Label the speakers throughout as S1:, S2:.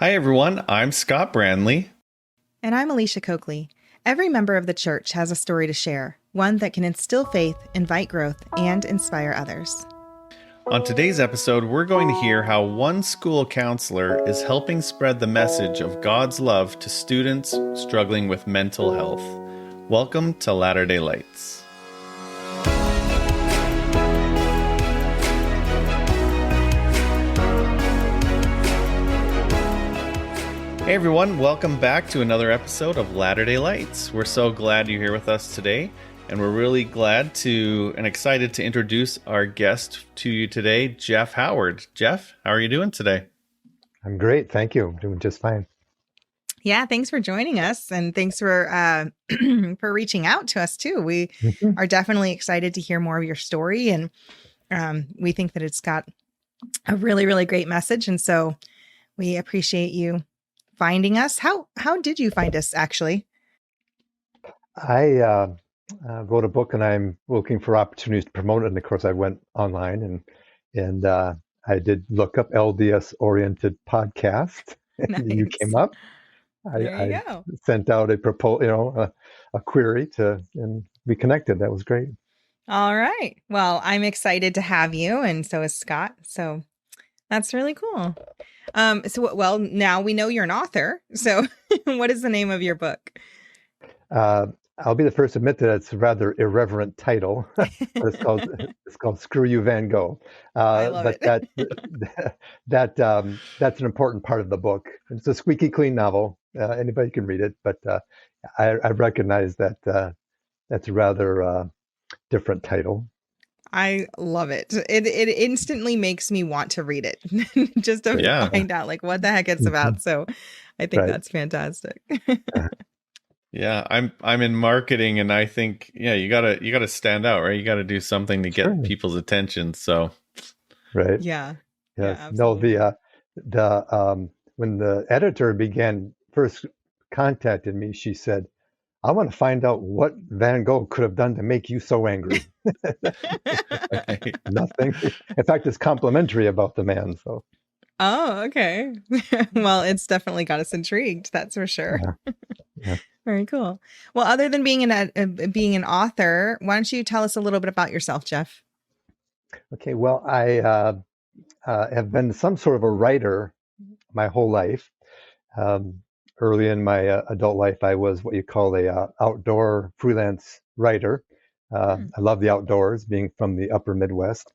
S1: Hi, everyone. I'm Scott Brandley.
S2: And I'm Alicia Coakley. Every member of the church has a story to share, one that can instill faith, invite growth, and inspire others.
S1: On today's episode, we're going to hear how one school counselor is helping spread the message of God's love to students struggling with mental health. Welcome to Latter-day Lights. Hey everyone, welcome back to another episode of Latter-day Lights. We're so glad you're here with us today, and we're really glad and excited to introduce our guest to you today, Jeff Howard. Jeff, how are you doing today?
S3: I'm great, thank you. I'm doing just fine.
S2: Yeah, thanks for joining us, and thanks for for reaching out to us too. We are definitely excited to hear more of your story, and we think that it's got a really, really great message, and so we appreciate you finding us. How did you find us, actually?
S3: I wrote a book, and I'm looking for opportunities to promote it. And of course, I went online and I did look up LDS-oriented podcast, and you came
S2: Nice.
S3: up.
S2: There you
S3: I
S2: go.
S3: sent out a query and we connected. That was great.
S2: All right. Well, I'm excited to have you, and so is Scott. So that's really cool. Well, now we know you're an author. So what is the name of your book?
S3: I'll be the first to admit that it's a rather irreverent title, but it's called "Screw You, Van Gogh."
S2: I love
S3: But
S2: it.
S3: that's an important part of the book. It's a squeaky clean novel. Anybody can read it, but I recognize that that's a rather different title.
S2: I love it. It instantly makes me want to read it just to
S1: Yeah.
S2: find out like what the heck it's about. So I think
S3: Right.
S2: that's fantastic.
S1: Yeah, I'm in marketing, and I think you gotta stand out, right? You gotta do something to get
S3: Sure.
S1: people's attention. So
S3: Right.
S2: Yeah. Yeah,
S3: Yes. No,
S2: absolutely.
S3: the when the editor first contacted me, she said, "I want to find out what Van Gogh could have done to make you so angry." Nothing. In fact, it's complimentary about the man. So
S2: Oh, okay. Well, it's definitely got us intrigued. That's for sure.
S3: yeah, yeah.
S2: Very cool. Well, other than being an author, why don't you tell us a little bit about yourself, Jeff?
S3: Okay. Well, I have been some sort of a writer my whole life. Um, Early in my adult life, I was what you call a outdoor freelance writer.
S2: Hmm.
S3: I love the outdoors, being from the upper Midwest,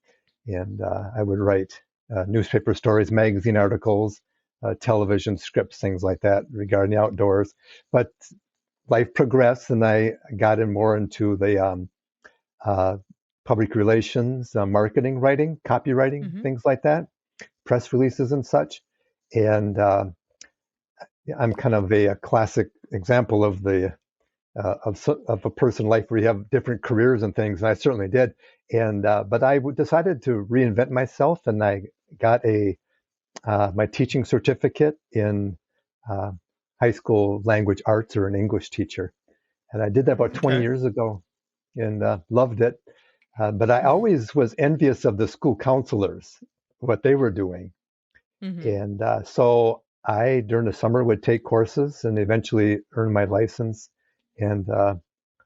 S3: and I would write newspaper stories, magazine articles, television scripts, things like that regarding the outdoors. But life progressed, and I got more into the uh, public relations, marketing, writing, copywriting,
S2: Mm-hmm.
S3: things like that, press releases and such. And I'm kind of a classic example of of a person life where you have different careers and things, and I certainly did. And but decided to reinvent myself, and I got my teaching certificate in uh, high school language arts, or an English teacher, and I did that about 20
S1: okay.
S3: years ago, and loved it. But I always was envious of the school counselors, what they were doing.
S2: Mm-hmm.
S3: And so I, during the summer, would take courses and eventually earn my license, and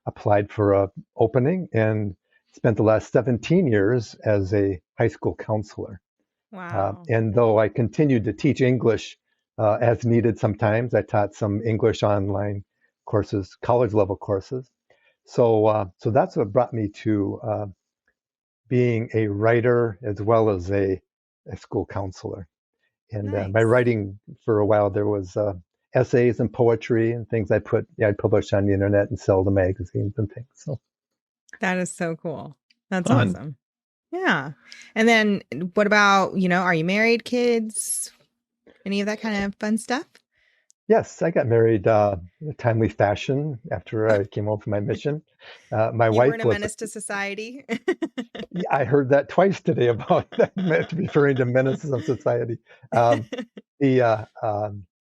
S3: applied for a opening, and spent the last 17 years as a high school counselor.
S2: Wow.
S3: And though I continued to teach English as needed sometimes, I taught some English online courses, college level courses. So that's what brought me to being a writer as well as a school counselor. And my
S2: Nice.
S3: writing for a while, there was essays and poetry and things I'd publish on the internet and sell to magazines and things. So
S2: That is so cool. That's
S1: Fun.
S2: awesome. Yeah. And then what about, are you married, kids, any of that kind of fun stuff?
S3: yes, I got married in a timely fashion after I came home from my mission. My
S2: You
S3: wife
S2: weren't a
S3: was,
S2: menace to society.
S3: yeah, I heard that twice today about that, referring to menaces of society. Um,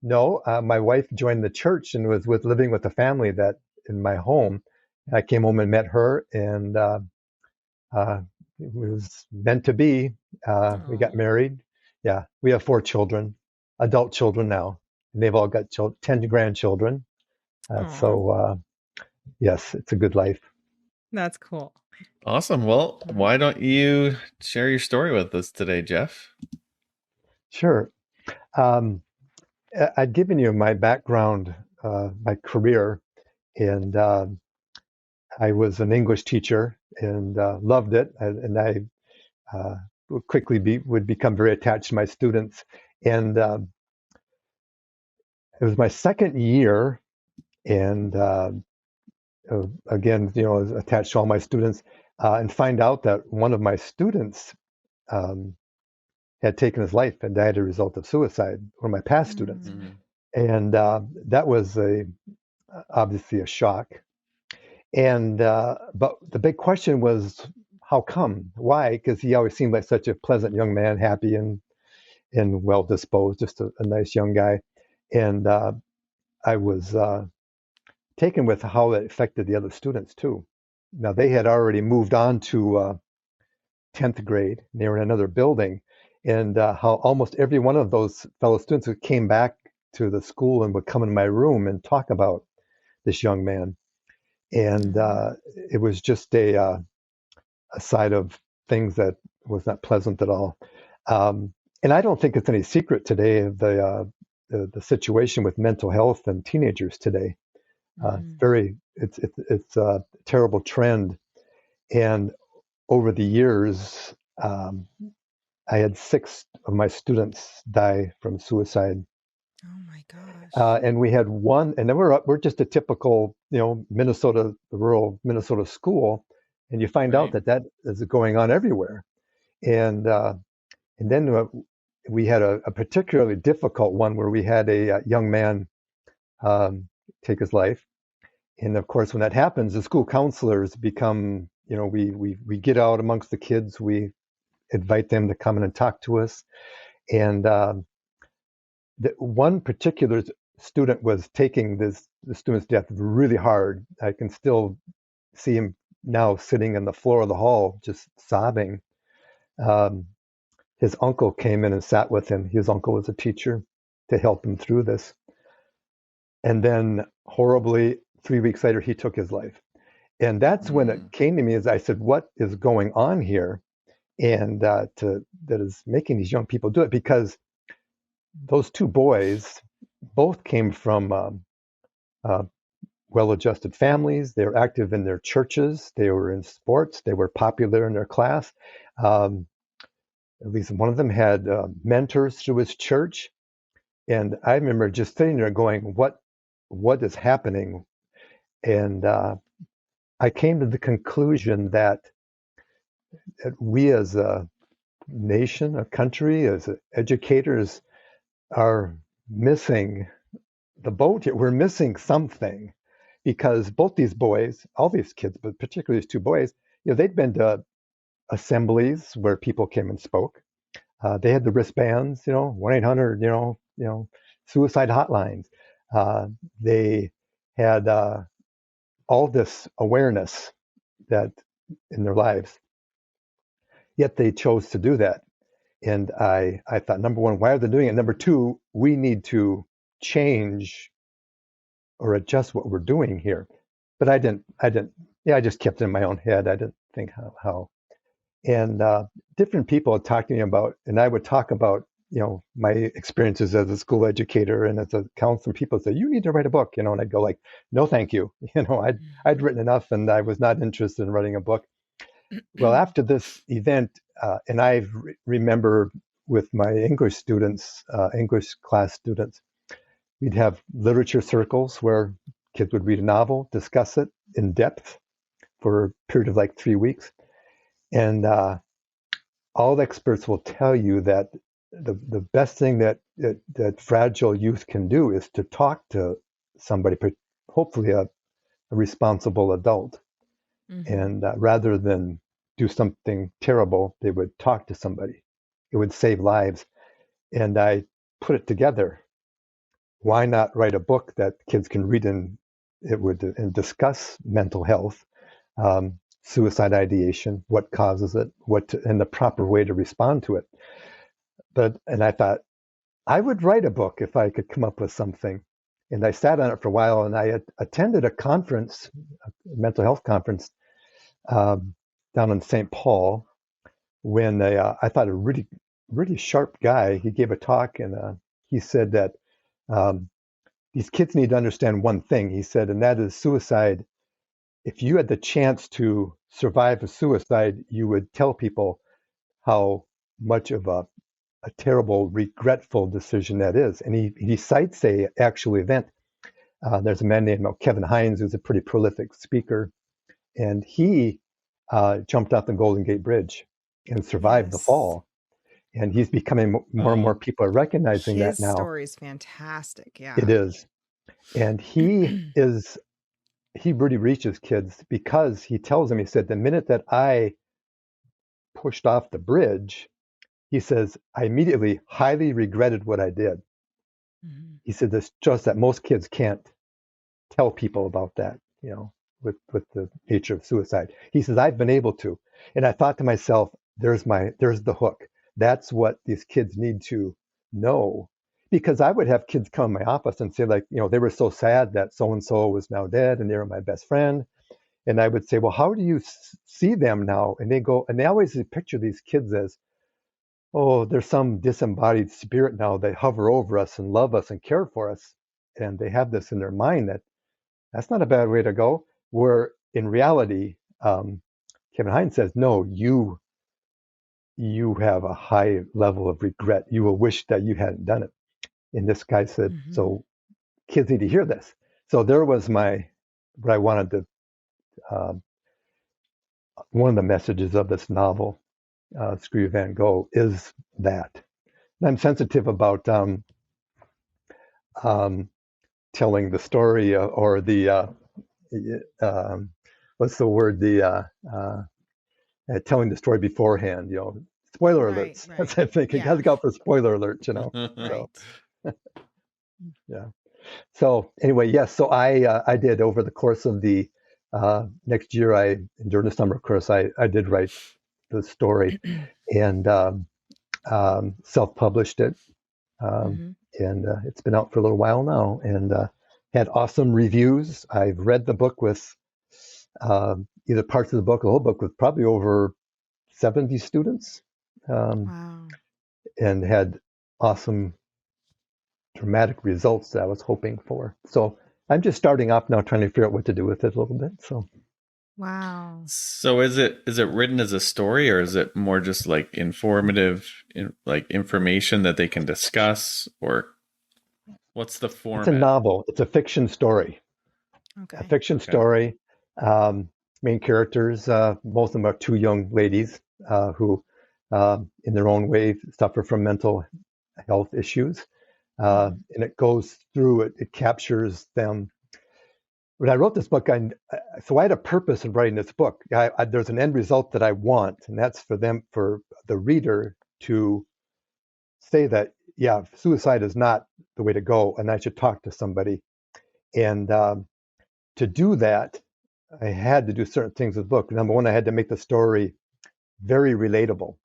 S3: no, my wife joined the church and was living with a family that in my home. I came home and met her, and uh, it was meant to be. We got
S2: Oh,
S3: married. Yeah, we have 4 children, adult children now. and they've all got 10 grandchildren. So yes, it's a good life.
S2: That's cool.
S1: Awesome. Well, why don't you share your story with us today, Jeff?
S3: Sure. I'd given you my background, my career, and I was an English teacher and loved it. And I quickly would become very attached to my students. And it was my second year, and again, I was attached to all my students, and find out that one of my students had taken his life and died as a result of suicide, one of my past students. And that was obviously a shock. And but the big question was, how come? Why? Because he always seemed like such a pleasant young man, happy and well disposed, just a nice young guy. And I was taken with how it affected the other students too. Now they had already moved on to 10th grade. They were in another building, and how almost every one of those fellow students who came back to the school and would come in my room and talk about this young man. And it was just a side of things that was not pleasant at all. And I don't think it's any secret today, the situation with mental health and teenagers today. It's a terrible trend. And over the years, I had 6 of my students die from suicide.
S2: Oh my gosh.
S3: And we had one, and then we're just a typical, rural Minnesota school, and you find out that is going on everywhere. And then we had a particularly difficult one where we had a young man take his life. And of course, when that happens, the school counselors become, we get out amongst the kids, we invite them to come in and talk to us. And one particular student was taking the student's death really hard. I can still see him now sitting on the floor of the hall, just sobbing. His uncle came in and sat with him. His uncle was a teacher, to help him through this. And then horribly, 3 weeks later, he took his life. And that's when it came to me, as I said, what is going on here? And that is making these young people do it, because those 2 boys both came from well-adjusted families. They were active in their churches. They were in sports. They were popular in their class. At least one of them had mentors through his church. And I remember just sitting there going, what is happening? And I came to the conclusion that we as a nation, a country, as educators, are missing the boat here. We're missing something, because both these boys, all these kids, but particularly these 2 boys, they'd been to assemblies where people came and spoke. They had the wristbands, 1-800, suicide hotlines. They had all this awareness that in their lives, yet they chose to do that. And I thought, number one, why are they doing it? Number two, we need to change or adjust what we're doing here. But I just kept it in my own head. I didn't think how. And different people would talk to me about, and I would talk about, my experiences as a school educator and as a counselor. People say, you need to write a book, and I'd go like, no, thank you. I'd written enough, and I was not interested in writing a book. Well, after this event, and I remember with my English students, English class students, we'd have literature circles where kids would read a novel, discuss it in depth for a period of like 3 weeks. And all the experts will tell you that the best thing that fragile youth can do is to talk to somebody, hopefully a responsible adult. And rather than do something terrible, they would talk to somebody. It would save lives. And I put it together. Why not write a book that kids can read and discuss mental health, suicide ideation, what causes it, and the proper way to respond to it. And I thought, I would write a book if I could come up with something. And I sat on it for a while, and I attended a conference, a mental health conference, um, down in St. Paul, when I thought a really, really sharp guy, he gave a talk, and he said that um, these kids need to understand one thing. He said, and that is suicide. If you had the chance to survive a suicide, you would tell people how much of a terrible, regretful decision that is. And he cites a actual event. There's a man named Kevin Hines who's a pretty prolific speaker, and he jumped off the Golden Gate Bridge and survived the
S2: Yes.
S3: fall. And he's becoming more and more people are recognizing that
S2: His
S3: now.
S2: story is fantastic.
S3: It
S2: Yeah.
S3: is, and he really reaches kids because he tells them. He said the minute that I pushed off the bridge, he says I immediately highly regretted what I did.
S2: Mhm.
S3: He said it's just that most kids can't tell people about that, with the nature of suicide. He says, I've been able to. And I thought to myself, there's the hook. That's what these kids need to know. Because I would have kids come in my office and say, like, they were so sad that so and so was now dead and they were my best friend. And I would say, well, how do you see them now? And they go, and they always picture these kids as, oh, there's some disembodied spirit now that hover over us and love us and care for us. And they have this in their mind that that's not a bad way to go. Where in reality, Kevin Hines says, no, you have a high level of regret. You will wish that you hadn't done it. And this guy said,
S2: Mhm.
S3: so kids need to hear this. So there was what I wanted to, um, one of the messages of this novel, Screw You Van Gogh, is that. And I'm sensitive about um, telling the story or the um, what's the word telling the story beforehand. Spoiler
S2: Right,
S3: alerts.
S2: right.
S3: That's I think you got
S2: Yeah.
S3: to go for spoiler alerts. So
S2: Right.
S3: yeah. So anyway, yes. So I did over the course of the next year. During the summer course, I did write the story and self-published it. Um,
S2: Mhm.
S3: and it's been out for a little while now, and had awesome reviews. I've read the book with either parts of the book, or the whole book, with probably over 70 students, um,
S2: Wow.
S3: and had awesome dramatic results that I was hoping for. So I'm just starting off now, trying to figure out what to do with it a little bit. So
S2: Wow.
S1: So is it written as a story, or is it more just like informative, like information that they can discuss, or what's the
S3: it's a
S1: format?
S3: novel. It's a fiction story. A
S2: Okay.
S3: fiction
S1: Okay.
S3: story. Main characters, most of them are two young ladies who, in their own way, suffer from mental health issues.
S2: Mhm.
S3: And it goes through it. It captures them. When I wrote this book, so I had a purpose in writing this book. There's an end result that I want, and that's for the reader to say that, yeah, suicide is not the way to go, and I should talk to somebody. And to do that, I had to do certain things with the book. Number one, I had to make the story very relatable.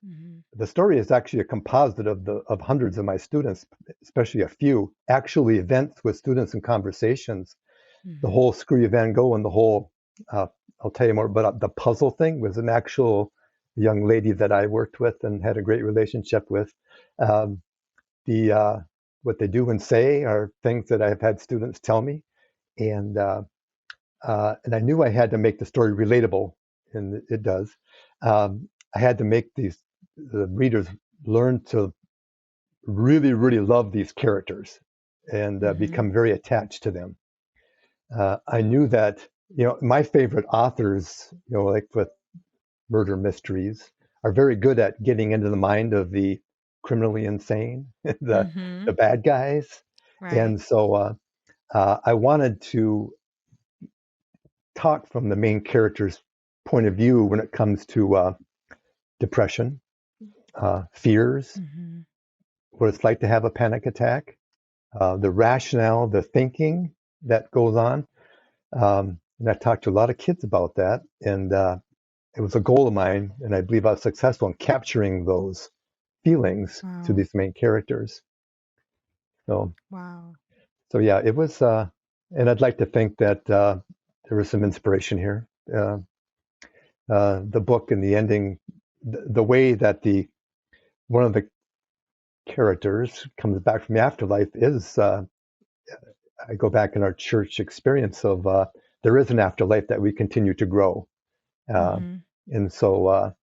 S2: Mhm.
S3: The story is actually a composite of hundreds of my students, especially a few actual events with students and conversations. The
S2: Mhm.
S3: whole Screw You Van Gogh and the whole, uh, I'll tell you more, but the puzzle thing was an actual young lady that I worked with and had a great relationship with. Um, the What they do and say are things that I've had students tell me, and I knew I had to make the story relatable, and it does. I had to make the readers learn to really, really love these characters and
S2: Mhm.
S3: become very attached to them. I knew that, my favorite authors, like with murder mysteries, are very good at getting into the mind of the criminally insane, the
S2: Mhm.
S3: bad guys.
S2: Right.
S3: And so I wanted to talk from the main character's point of view when it comes to depression, fears,
S2: Mhm.
S3: what it's like to have a panic attack, the rationale, the thinking that goes on. And I talked to a lot of kids about that. And it was a goal of mine. And I believe I was successful in capturing those feelings to
S2: Wow.
S3: these main characters. So,
S2: Wow.
S3: so yeah, it was, and I'd like to think that there was some inspiration here. The book and the ending, the way that one of the characters comes back from the afterlife is, I go back in our church experience of there is an afterlife that we continue to grow, uh,
S2: Mm-hmm.
S3: and so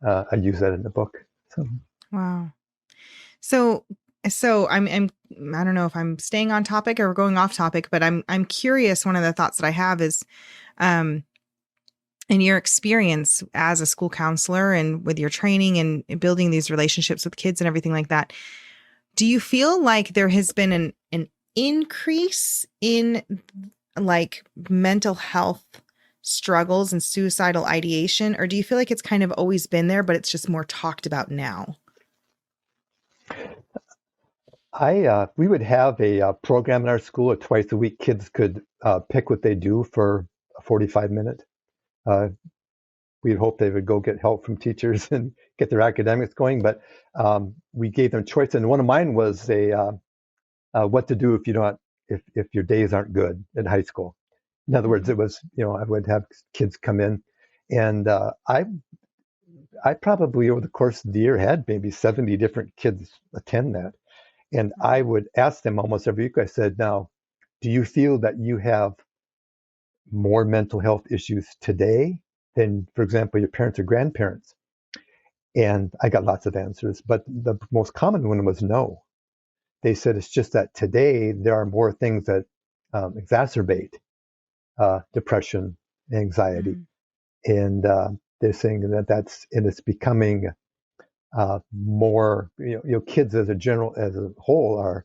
S3: I use that in the book. So.
S2: Wow. So, I'm I don't know if I'm staying on topic or going off topic, but I'm curious. One of the thoughts that I have is, um, in your experience as a school counselor and with your training and building these relationships with kids and everything like that, do you feel like there has been an increase in like mental health struggles and suicidal ideation, or do you feel like it's kind of always been there, but it's just more talked about now?
S3: We would have a program in our school twice a week. Kids could pick what they do for a 45-minute. We'd hope they would go get help from teachers and get their academics going, but we gave them choice. And one of mine was what to do if your days aren't good in high school. In other words, it was, I would have kids come in, and I probably over the course of the year had maybe 70 different kids attend that. And I would ask them almost every week, I said, now, do you feel that you have more mental health issues today than, for example, your parents or grandparents? And I got lots of answers, but the most common one was no. They said it's just that today there are more things that exacerbate depression, anxiety.
S2: Mm.
S3: And they're saying and it's becoming more, kids as a whole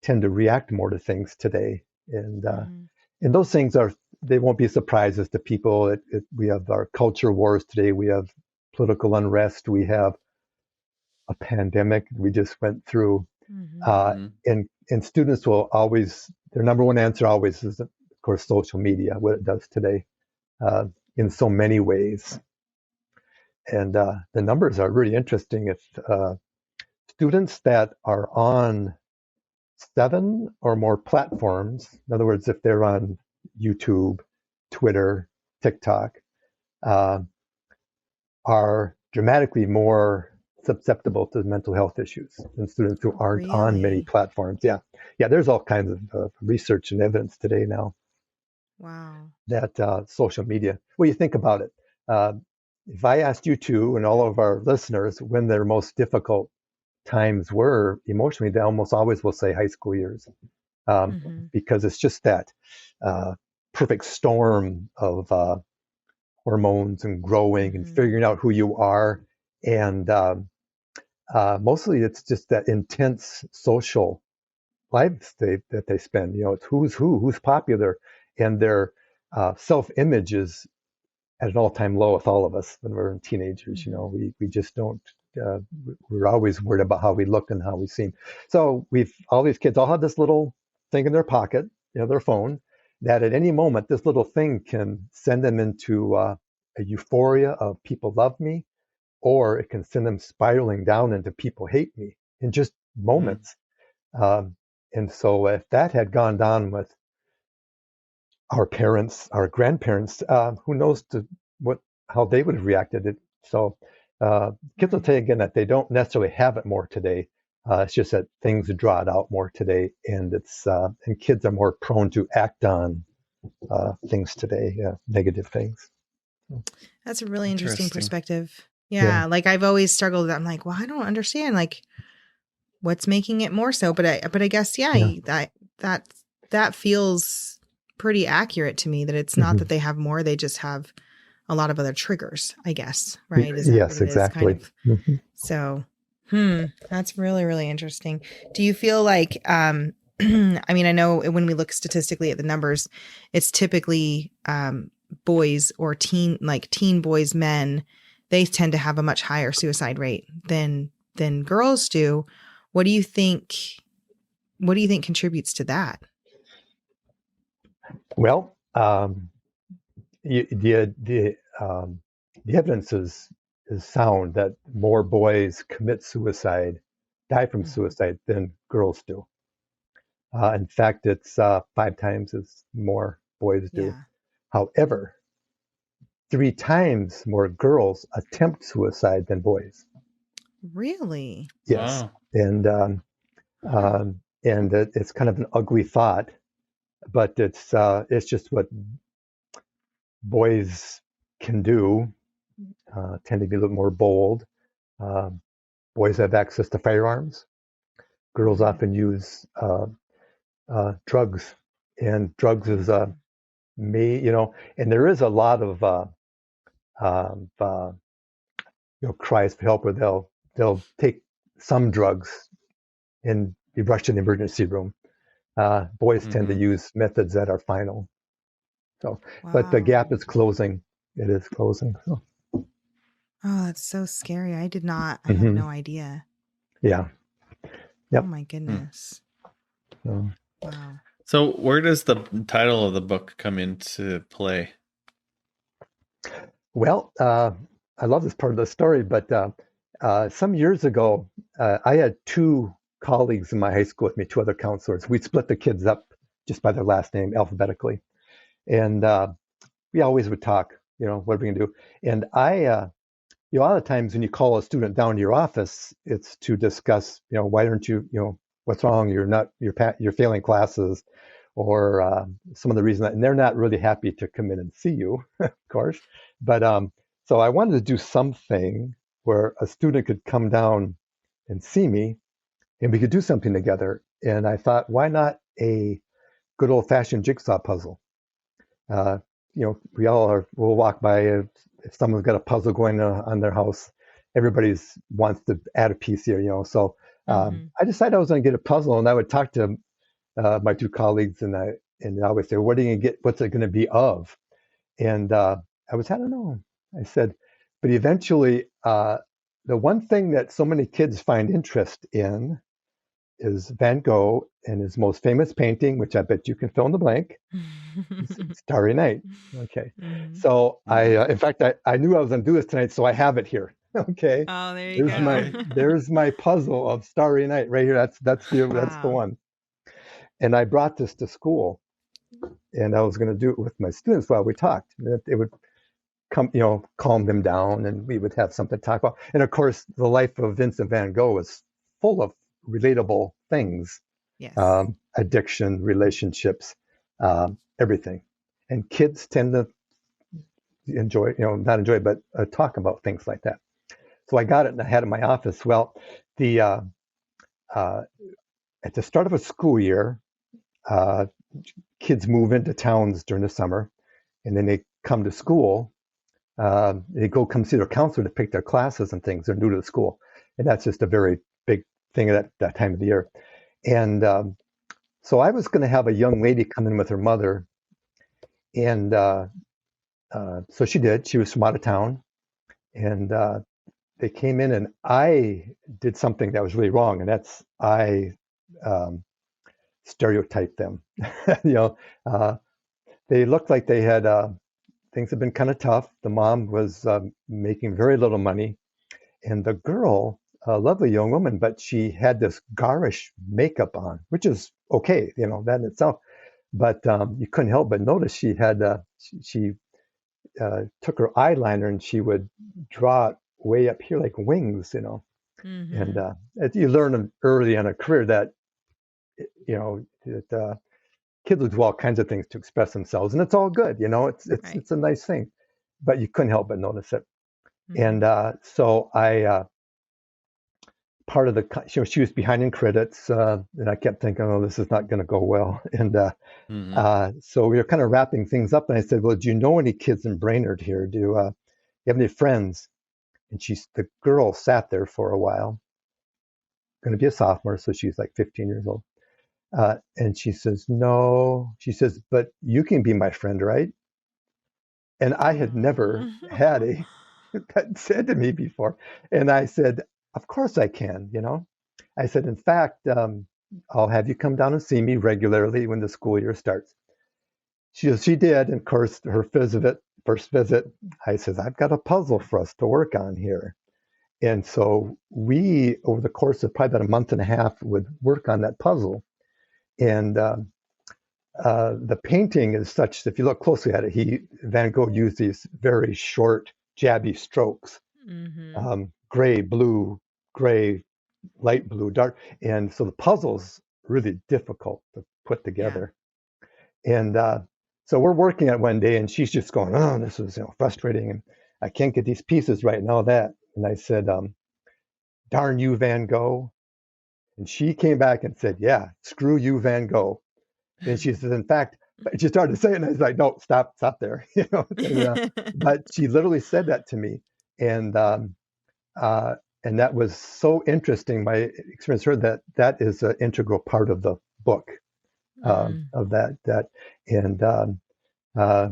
S3: tend to react more to things today.
S2: Mhm.
S3: And those things they won't be surprises to people. We have our culture wars today. We have political unrest. We have a pandemic we just went through.
S2: Mhm.
S3: And students will always, their number one answer always is, of course, social media, what it does today uh, in so many ways. And the numbers are really interesting. If students that are on 7 or more platforms, in other words, if they're on YouTube, Twitter, TikTok, uh, are dramatically more susceptible to mental health issues than students who aren't on many
S2: Really?
S3: platforms. Yeah, yeah. There's all kinds of research and evidence today now
S2: Wow.
S3: that social media. Well, you think about it. Uh, if I asked you two and all of our listeners when their most difficult times were emotionally, they almost always will say high school years,
S2: Mhm.
S3: because it's just that uh, perfect storm of hormones and growing and
S2: Mhm.
S3: figuring out who you are. And mostly it's just that intense social lives that they spend. It's who's who's popular, and their self-image is at an all-time low with all of us when we're teenagers.
S2: Mhm.
S3: We just don't. Uh, we're always worried about how we look and how we seem. So all these kids all have this little thing in their pocket, their phone, that at any moment this little thing can send them into a euphoria of people love me, or it can send them spiraling down into people hate me in just
S1: Mm.
S3: moments. Um, and so if that had gone down with our parents, our grandparents, who knows how they would have reacted. So kids will
S2: Right.
S3: tell you again that they don't necessarily have it more today. It's just that things draw it out more today, and and kids are more prone to act on things today, negative things.
S2: That's a really interesting
S1: Interesting.
S2: perspective.
S3: Yeah.
S2: Yeah, like I've always struggled with that. I'm like, well, I don't understand like what's making it more so, but I guess yeah,
S3: Yeah.
S2: that that feels pretty accurate to me that it's not
S3: Hmm.
S2: that they have more, they just have a lot of other triggers, I guess, right? Is that what
S3: Yes,
S2: it is kind
S3: exactly.
S2: of?
S3: Hmm.
S2: So, that's really, really interesting. Do you feel like, I mean, I know when we look statistically at the numbers, it's typically boys or teen boys, men, they tend to have a much higher suicide rate than girls do. What do you think? What do you think contributes to that?
S3: Well, the evidence is sound that more boys commit suicide die from suicide than girls do. In fact, it's 5 times as more boys do.
S2: Yeah.
S3: However, 3 times more girls attempt suicide than boys.
S2: Really?
S3: Yes,
S1: Wow.
S3: and it's kind of an ugly thought, but it's just what boys can do. Tend to be a little more bold. Um, Boys have access to firearms. Girls often use drugs, and drugs is and there is a lot of uh, cries for help, where they'll take some drugs and be rushed to the emergency room. Boys tend to use methods that are final. So, but the
S2: Wow.
S3: gap is closing. It is closing. So.
S2: Oh, that's so scary. I had
S3: Mhm.
S2: no idea.
S3: Yeah.
S2: Oh
S3: Yep.
S2: my goodness.
S3: So,
S2: Wow.
S1: So where does the title of the book come into play?
S3: well, I love this part of the story, but some years ago, I had 2 colleagues in my high school with me, 2 other counselors. We'd split the kids up just by their last name alphabetically. And we always would talk, what are we going to do? And a lot of times when you call a student down to your office, it's to discuss, why aren't you, what's wrong? You're failing classes, or some of the reason and they're not really happy to come in and see you, of course. But so I wanted to do something where a student could come down and see me, and we could do something together. And I thought, why not a good old-fashioned jigsaw puzzle? We'll walk by, if someone's got a puzzle going on their house, everybody's wants to add a piece here, So I decided I was going to get a puzzle, and I would talk to my 2 colleagues, and I would say, "What are you going to get? What's it going to be of?" And I don't know. I said, but eventually, the one thing that so many kids find interest in is Van Gogh and his most famous painting, which I bet you can fill in the blank. Starry Night. Okay. So in fact, I knew I was going to do this tonight, so I have it here. Okay.
S2: Oh, there you go.
S3: There's my puzzle of Starry Night right here. That's the
S2: Wow.
S3: one. And I brought this to school, and I was going to do it with my students while we talked. It would calm them down, and we would have something to talk about. And of course, the life of Vincent van Gogh is full of relatable things.
S2: Yes.
S3: Addiction, relationships, everything. And kids tend to enjoy, not enjoy, but talk about things like that. So I got it and I had it in my office. Well, the at the start of a school year, kids move into towns during the summer, and then they come to school. They come see their counselor to pick their classes and things. They're new to the school, and that's just a very big thing at that time of the year. And so I was going to have a young lady come in with her mother, and so she did. She was from out of town, and they came in, and I did something that was really wrong, and that's I stereotyped them. They looked like they had things had been kind of tough. The mom was making very little money, and the girl, a lovely young woman, but she had this garish makeup on, which is okay, that in itself. But you couldn't help but notice she had she took her eyeliner and she would draw it way up here like wings, And you learn early in a career that that kids will do all kinds of things to express themselves, and it's all good, it's a nice thing, but you couldn't help but notice it. And so I part of she was behind in credits, and I kept thinking, oh, this is not going to go well. And so we were kind of wrapping things up, and I said, well, do you know any kids in Brainerd here? Do you have any friends? And the girl sat there for a while, going to be a sophomore, so she's like 15 years old. And she says, no. She says, but you can be my friend, right? And I had never had that said to me before. And I said, of course I can, I said, in fact, I'll have you come down and see me regularly when the school year starts. She did. And of course, her first visit, I said, I've got a puzzle for us to work on here. And so we, over the course of probably about a month and a half, would work on that puzzle. And the painting is such that if you look closely at it, Van Gogh used these very short, jabby strokes,
S2: Mm-hmm.
S3: gray, blue, gray, light blue, dark. And so the puzzle's really difficult to put
S2: Yeah.
S3: together. And so we're working at one day, and she's just going, "Oh, this is frustrating, and I can't get these pieces right and all that." And I said, "Darn you, Van Gogh." And she came back and said, "Yeah, screw you, Van Gogh." And she says, "In fact," she started to say it, and I was like, "No, stop there." But she literally said that to me, and uh, and that was so interesting. My experience with her, that is an integral part of the book,
S2: Mm.
S3: of that, and uh,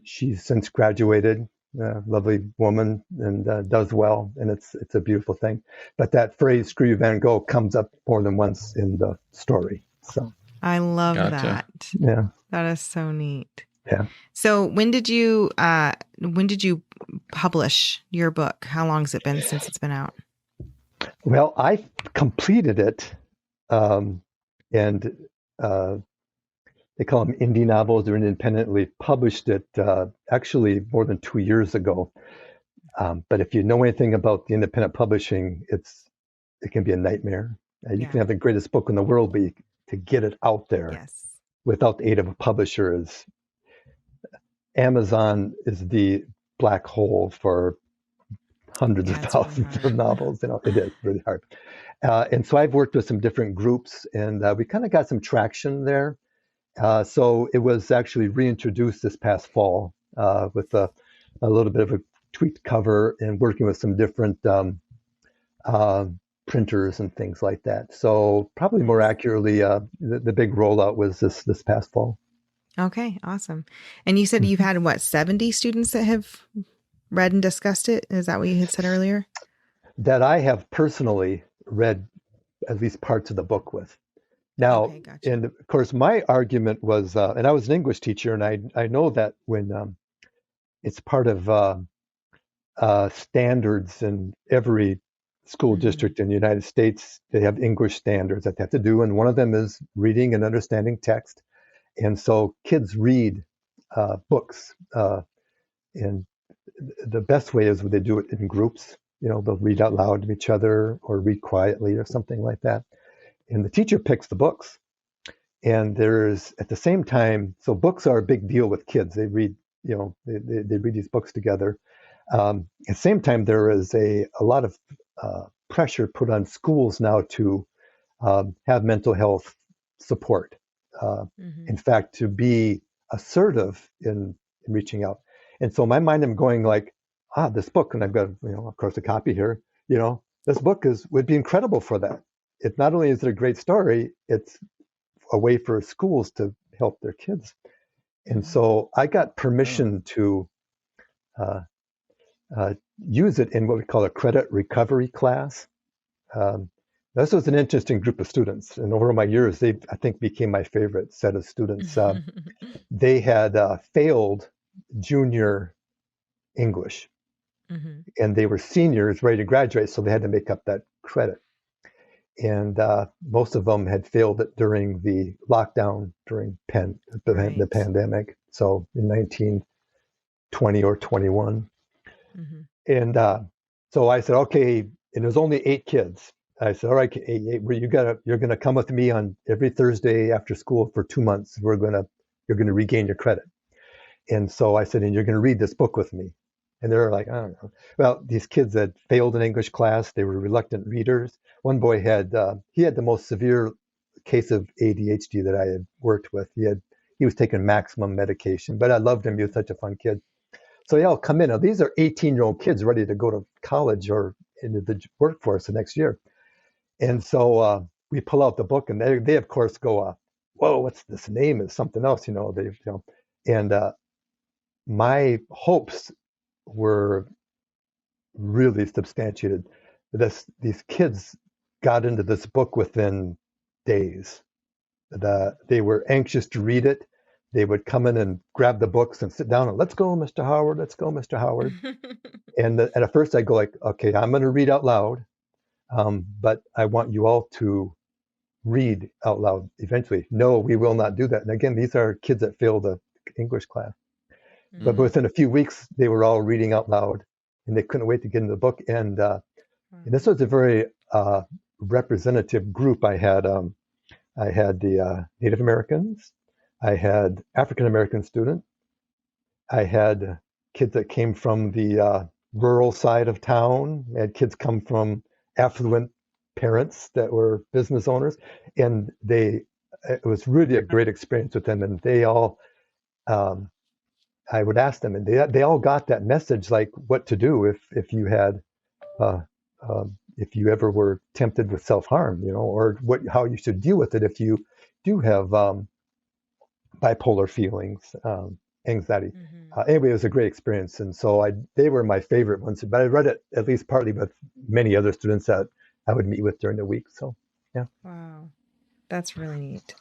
S3: she's since graduated, lovely woman, and does well, and it's a beautiful thing. But that phrase "screw you, Van Gogh" comes up more than once in the story. So
S2: I love
S1: Gotcha.
S2: that.
S3: yeah,
S2: That is so neat.
S3: yeah.
S2: So when did you publish your book? How long has it been since it's been out?
S3: Well, I completed it, and uh, they call them indie novels. They're independently published it actually more than 2 years ago. But if you know anything about the independent publishing, it can be a nightmare. You
S2: Yeah.
S3: can have the greatest book in the world, but to get it out there
S2: Yes.
S3: without the aid of a publisher is Amazon is the black hole for hundreds of
S2: Yeah, it's really
S3: thousands of
S2: hard.
S3: novels. It is really hard. And so I've worked with some different groups, and we kind of got some traction there. So it was actually reintroduced this past fall with a little bit of a tweaked cover and working with some different uh, printers and things like that. So probably more
S2: Nice.
S3: accurately, the big rollout was this past fall.
S2: Okay, awesome. And you said you've
S3: Mhm.
S2: had what, 70 students that have read and discussed it? Is that what you had said earlier?
S3: That I have personally read at least parts of the book with. Now,
S2: Okay, gotcha.
S3: and of course, my argument was, and I was an English teacher, and I know that when it's part of standards in every school
S2: Mm-hmm.
S3: district in the United States, they have English standards that they have to do, and one of them is reading and understanding text. And so kids read books, and the best way is when they do it in groups. They'll read out loud to each other or read quietly or something like that. And the teacher picks the books. And there's at the same time, so books are a big deal with kids. They read, they read these books together. At the same time, there is a lot of pressure put on schools now to have mental health support. Uh,
S2: Mm-hmm.
S3: in fact, to be assertive in reaching out. And so in my mind, I'm going like, this book, and I've got, of course, a copy here. This book would be incredible for that. It not only is it a great story, it's a way for schools to help their kids. And
S2: Mm-hmm.
S3: so I got
S1: Oh,
S3: permission to uh, uh, use it in what we call a credit recovery class. Um, this was an interesting group of students, and over my years, they I think became my favorite set of students. They had failed junior English,
S2: Mm-hmm.
S3: and they were seniors ready to graduate, so they had to make up that credit. And most of them had failed it during the lockdown during the
S2: Right.
S3: pandemic, so in 1920 or 21.
S2: Mm-hmm.
S3: And so I said, okay, and there's only 8 kids. I said, all right, well, you're gonna come with me on every Thursday after school for 2 months. You're gonna regain your credit. And so I said, and you're gonna read this book with me. And they're like, I don't know. Well, these kids had failed an English class. They were reluctant readers. One boy he had the most severe case of ADHD that I had worked with. He was taking maximum medication, but I loved him. He was such a fun kid. So yeah, I'll come in. Now, these are 18-year-old kids ready to go to college or into the workforce the next year. And so we pull out the book, and they of course go, "Whoa, what's this name? Is something else?" And my hopes were really substantiated. These kids got into this book within days. They were anxious to read it. they would come in and grab the books and sit down and let's go, Mr. Howard, let's go, Mr. Howard. And at first I go like, okay, I'm going to read out loud, but I want you all to read out loud eventually. No, we will not do that. And again, these are kids that failed the English class. But within a few weeks, they were all reading out loud, and they couldn't wait to get in the book. And this was a very representative group. I had the Native Americans, I had African American students, I had kids that came from the rural side of town. I had kids come from affluent parents that were business owners, and it was really a great experience with them. And they all, I would ask them, and they all got that message, like what to do if you had, if you ever were tempted with self-harm, or how you should deal with it if you do have bipolar feelings, anxiety. Anyway, it was a great experience, and so they were my favorite ones. But I read it at least partly with many other students that I would meet with during the week. So, yeah.
S2: Wow, that's really neat.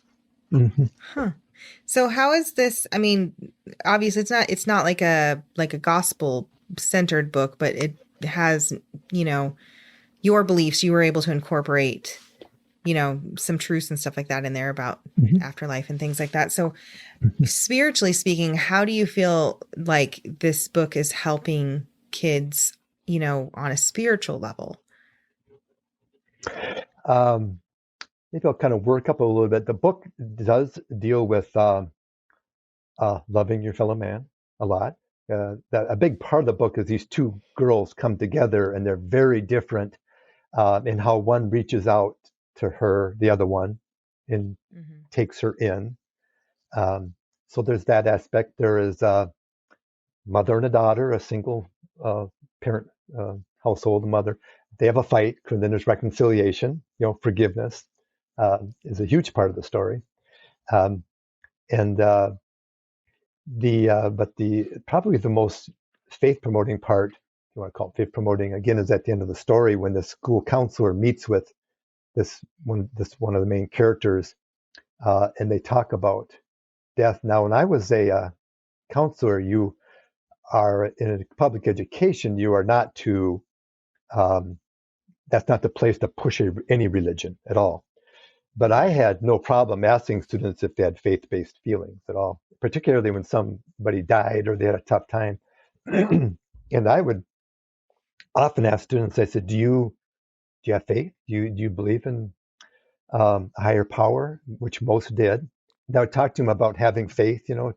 S3: Mm-hmm.
S2: Huh. So how is this? I mean, obviously it's not like a gospel centered book, but it has, your beliefs. You were able to incorporate, some truths and stuff like that in there about afterlife and things like that. So spiritually speaking, how do you feel like this book is helping kids, on a spiritual level?
S3: Maybe I'll kind of work up a little bit. The book does deal with loving your fellow man a lot. A big part of the book is these two girls come together, and they're very different in how one reaches out to her, the other one, and takes her in. So there's that aspect. There is a mother and a daughter, a single parent household, mother. They have a fight, and then there's reconciliation. Forgiveness is a huge part of the story, but probably the most faith promoting part, if you want to call it faith promoting, again, is at the end of the story when the school counselor meets with this one of the main characters, and they talk about death. Now, when I was a counselor, you are in a public education. You are not to that's not the place to push any religion at all. But I had no problem asking students if they had faith-based feelings at all, particularly when somebody died or they had a tough time. And I would often ask students, I said, do you have faith? Do you believe in a higher power, which most did? And I would talk to them about having faith, I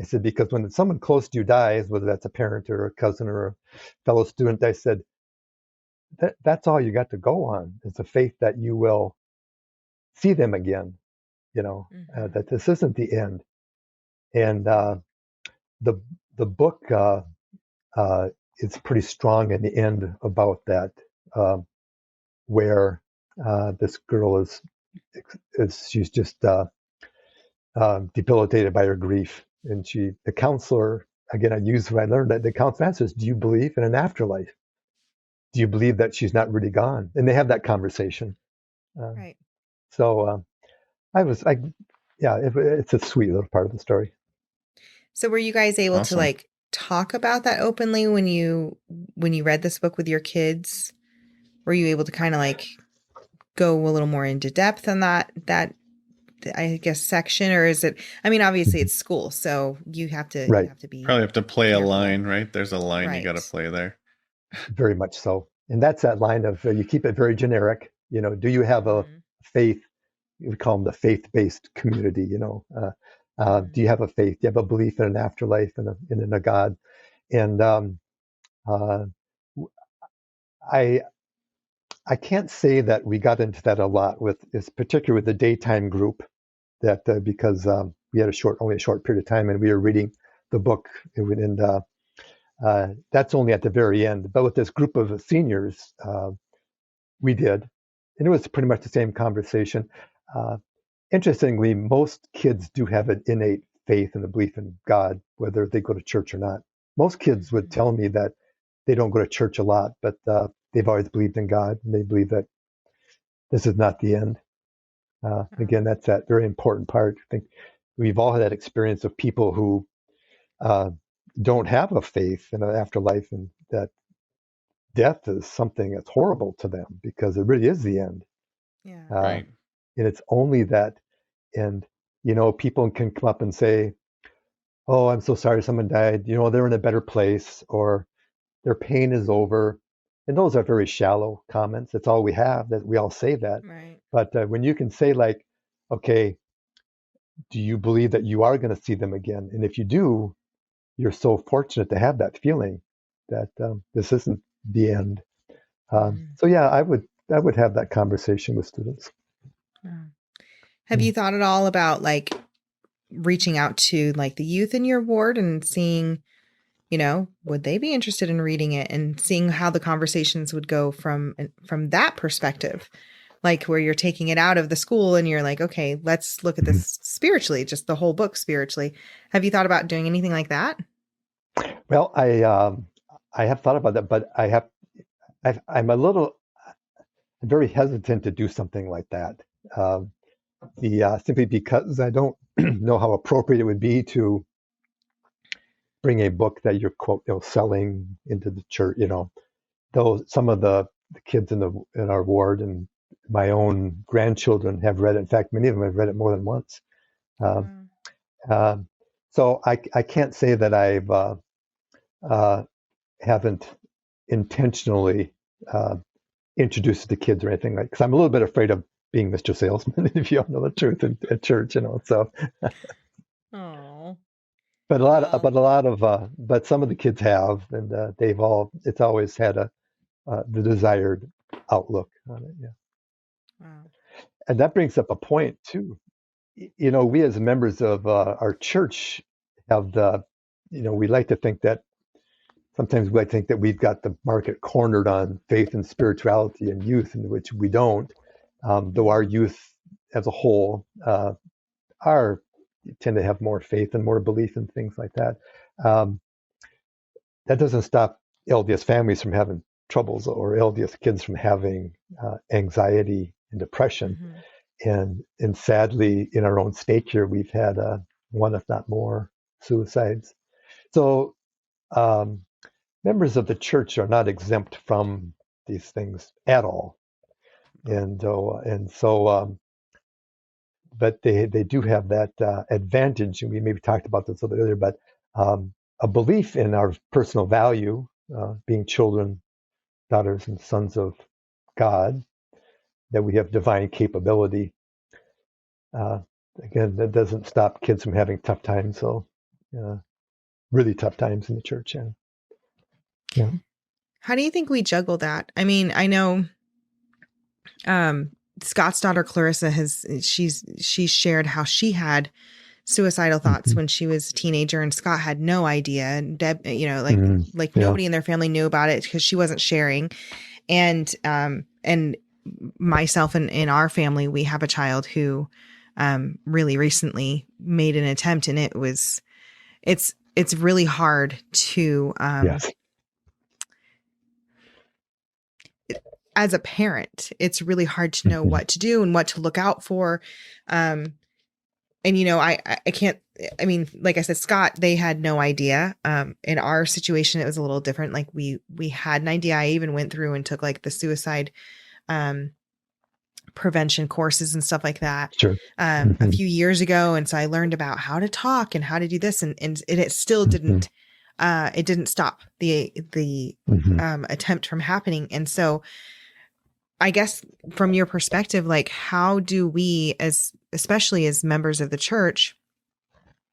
S3: said, because when someone close to you dies, whether that's a parent or a cousin or a fellow student, I said, that's all you got to go on, is the faith that you will see them again, that this isn't the end. And the book is pretty strong in the end about that, where this girl she's just debilitated by her grief, and the counselor, again, I learned that the counselor says, do you believe in an afterlife? Do you believe that she's not really gone? And they have that conversation.
S2: Right.
S3: So it's a sweet little part of the story.
S2: So were you guys able to talk about that openly when you read this book with your kids? Were you able to kind of go a little more into depth on that I guess section, or is it? I mean, obviously it's school, so you have to be
S1: probably have to play
S2: careful.
S1: A line, right? There's a line you got to play there.
S3: Very much so, and that's that line of you keep it very generic. Do you have a faith? We call them the faith-based community. Do you have a faith? Do you have a belief in an afterlife and in a God? And I can't say that we got into that a lot particularly with the daytime group, that because we had only a short period of time, and we were reading the book, and that's only at the very end. But with this group of seniors, we did, and it was pretty much the same conversation. Interestingly, most kids do have an innate faith and a belief in God, whether they go to church or not. Most kids would tell me that they don't go to church a lot, but they've always believed in God, and they believe that this is not the end. Again, that's that very important part. I think we've all had that experience of people who uh, don't have a faith in an afterlife, and that death is something that's horrible to them because it really is the end.
S2: Yeah.
S3: Uh,
S1: Right.
S3: and it's only that, and people can come up and say, "Oh, I'm so sorry someone died. They're in a better place," or "Their pain is over." And those are very shallow comments. That's all we have. That we all say that.
S2: Right.
S3: But when you can say like, "Okay, do you believe that you are going to see them again? And if you do, you're so fortunate to have that feeling that this isn't the end."
S2: Mhm.
S3: So yeah, I would have that conversation with students.
S2: Yeah. Have
S3: Yeah.
S2: you thought at all about like reaching out to like the youth in your ward and seeing, would they be interested in reading it and seeing how the conversations would go from that perspective? Like where you're taking it out of the school and you're like, okay, let's look at
S3: Mhm.
S2: this spiritually, just the whole book spiritually. Have you thought about doing anything like that?
S3: Well, I have thought about that, but I'm very hesitant to do something like that. Um, simply because I don't know how appropriate it would be to bring a book that you're quote selling into the church. Though some of the kids in our ward and my own grandchildren have read it. In fact, many of them have read it more than once. Um,
S2: Wow.
S3: um, so I can't say that I've uh, haven't intentionally uh, introduced it to kids or anything like. Because I'm a little bit afraid of being Mr. Salesman, if you all know the truth at church. So,
S2: Oh,
S3: but
S2: well,
S3: but some of the kids have, and it's always had the desired outlook on it. Yeah.
S2: wow.
S3: And that brings up a point too. We as members of our church have we like to think that sometimes we like to think that we've got the market cornered on faith and spirituality and youth, in which we don't. Though our youth as a whole are tend to have more faith and more belief in things like that. Um, that doesn't stop LDS families from having troubles or LDS kids from having anxiety and depression.
S2: Mm-hmm.
S3: And sadly, in our own state here, we've had one, if not more, suicides. So um, members of the church are not exempt from these things at all. And so, but they do have that advantage, and we maybe talked about this a little bit earlier. But a belief in our personal value, being children, daughters, and sons of God, that we have divine capability. Uh, Again, that doesn't stop kids from having tough times. So, really tough times in the church. Yeah. Yeah.
S2: How do you think we juggle that? I mean, I know Scott's daughter Clarissa she's shared how she had suicidal thoughts
S3: Mhm.
S2: when she was a teenager, and Scott had no idea. And Deb,
S3: Mhm.
S2: like
S3: Yeah.
S2: nobody in their family knew about it because she wasn't sharing. And myself and in our family, we have a child who really recently made an attempt, and it's really hard to
S3: Yes.
S2: as a parent, it's really hard to know
S3: Mhm.
S2: what to do and what to look out for. And I can't, I mean, like I said, Scott, they had no idea. In our situation, it was a little different. Like we had an idea. I even went through and took like the suicide, prevention courses and stuff like that,
S3: Sure.
S2: a
S3: Mhm.
S2: few years ago. And so I learned about how to talk and how to do this. And it still
S3: Mhm.
S2: didn't stop the
S3: Mhm.
S2: attempt from happening. And so I guess from your perspective, like how do we, especially as members of the church,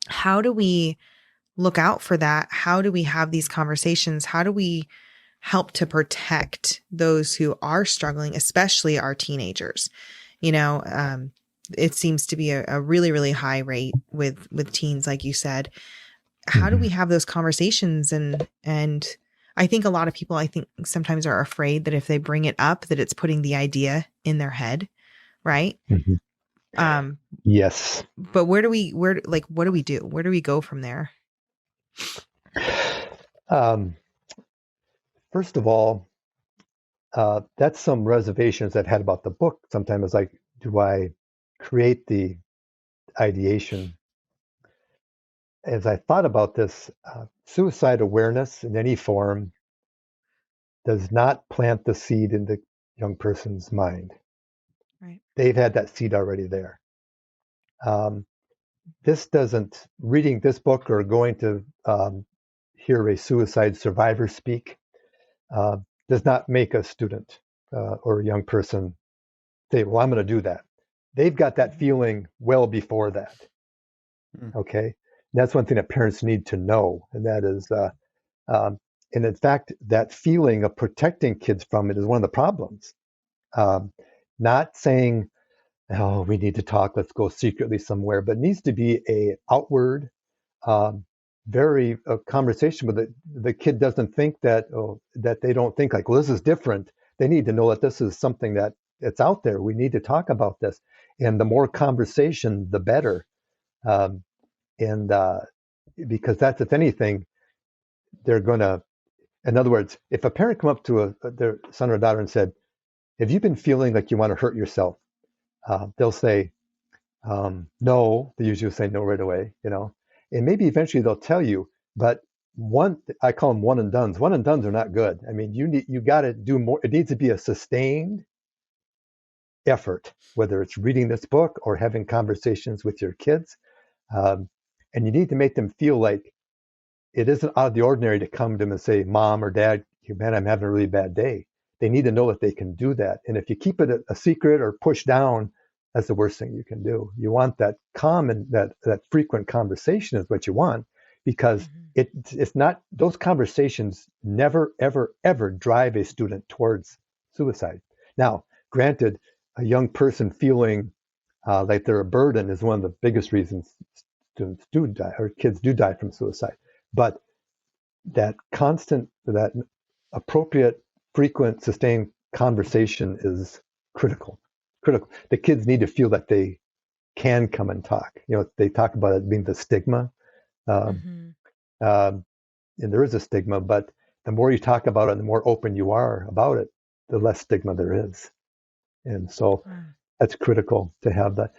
S2: how do we look out for that? How do we have these conversations? How do we help to protect those who are struggling, especially our teenagers? It seems to be a really, really high rate with teens, like you said. How do we
S3: Mhm.
S2: have those conversations? And I think a lot of people, I think sometimes are afraid that if they bring it up, that it's putting the idea in their head. Right.
S3: Mhm.
S2: Um,
S3: Yes.
S2: but what do we do? Where do we go from there?
S3: Um, First of all, that's some reservations I've had about the book. Sometimes it's like, do I create the ideation as I thought about this, suicide awareness in any form does not plant the seed in the young person's mind.
S2: Right.
S3: They've had that seed already there. This doesn't, reading this book or going to hear a suicide survivor speak does not make a student or a young person say, well, I'm going to do that. They've got that feeling well before that. Okay. And that's one thing that parents need to know. And that is, and in fact, that feeling of protecting kids from it is one of the problems. Not saying, oh, we need to talk, let's go secretly somewhere, but it needs to be a outward, very conversation where the kid doesn't think that, that they don't think like, well, this is different. They need to know that this is something that it's out there. We need to talk about this. And the more conversation, the better. Because that's, if anything, they're going to, in other words, if a parent come up to their son or daughter and said, have you been feeling like you want to hurt yourself? They'll say, no. They usually say no right away, and maybe eventually they'll tell you, but I call them one and dones. One and dones are not good. I mean, you got to do more. It needs to be a sustained effort, whether it's reading this book or having conversations with your kids. And you need to make them feel like it isn't out of the ordinary to come to them and say, Mom or Dad, man, I'm having a really bad day. They need to know that they can do that. And if you keep it a secret or push down, that's the worst thing you can do. You want that calm and that frequent conversation is what you want, because it's not, those conversations never, ever, ever drive a student towards suicide. Now, granted, a young person feeling like they're a burden is one of the biggest reasons students do die, or kids do die from suicide. But that constant, that appropriate, frequent, sustained conversation is critical. The kids need to feel that they can come and talk. They talk about it being the stigma. And there is a stigma, but the more you talk about it, the more open you are about it, the less stigma there is. And so that's critical to have that.